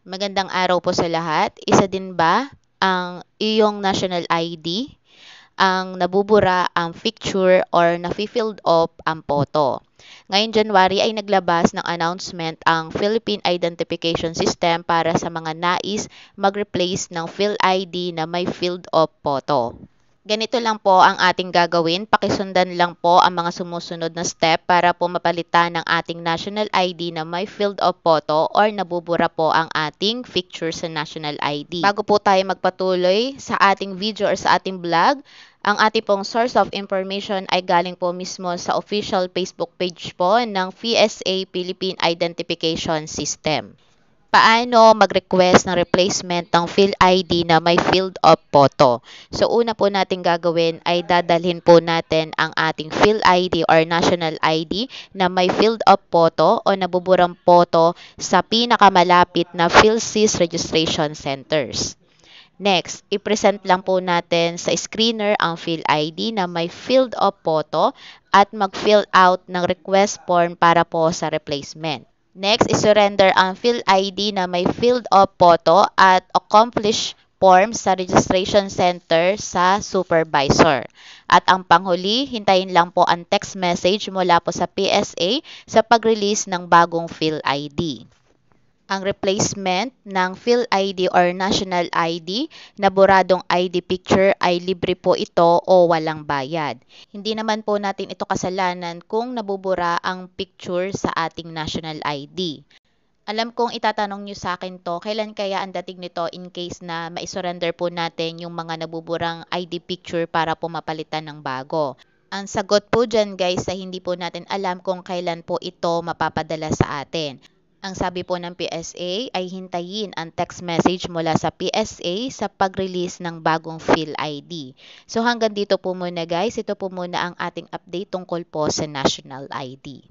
Magandang araw po sa lahat. Isa din ba ang iyong national ID, ang nabubura ang picture or nafi-filled up ang photo? Ngayong January ay naglabas ng announcement ang Philippine Identification System para sa mga nais mag-replace ng PhilID na may filled up photo. Ganito lang po ang ating gagawin. Pakisundan lang po ang mga sumusunod na step para po mapalitan ng ating national ID na may filled up photo or nabubura po ang ating picture sa national ID. Bago po tayo magpatuloy sa ating video or sa ating vlog, ang ating pong source of information ay galing po mismo sa official Facebook page po ng PSA Philippine Identification System. Paano mag-request ng replacement ng PhilID na may filled up photo? So, una po natin gagawin ay dadalhin po natin ang ating PhilID or national ID na may filled up photo o nabuburang photo sa pinakamalapit na PhilSys registration centers. Next, i-present lang po natin sa screener ang PhilID na may filled up photo at mag-fill out ng request form para po sa replacement. Next, i-surrender ang PhilID na may filled up photo at accomplish form sa registration center sa supervisor. At ang panghuli, hintayin lang po ang text message mula po sa PSA sa pag-release ng bagong PhilID. Ang replacement ng PhilID or National ID na buradong ID picture ay libre po ito o walang bayad. Hindi naman po natin ito kasalanan kung nabubura ang picture sa ating National ID. Alam kong itatanong nyo sa akin to, kailan kaya ang dating nito in case na maisurrender po natin yung mga nabuburang ID picture para po mapalitan ng bago. Ang sagot po dyan guys ay hindi po natin alam kung kailan po ito mapapadala sa atin. Ang sabi po ng PSA ay hintayin ang text message mula sa PSA sa pag-release ng bagong PhilID. So hanggang dito po muna guys, ito po muna ang ating update tungkol po sa National ID.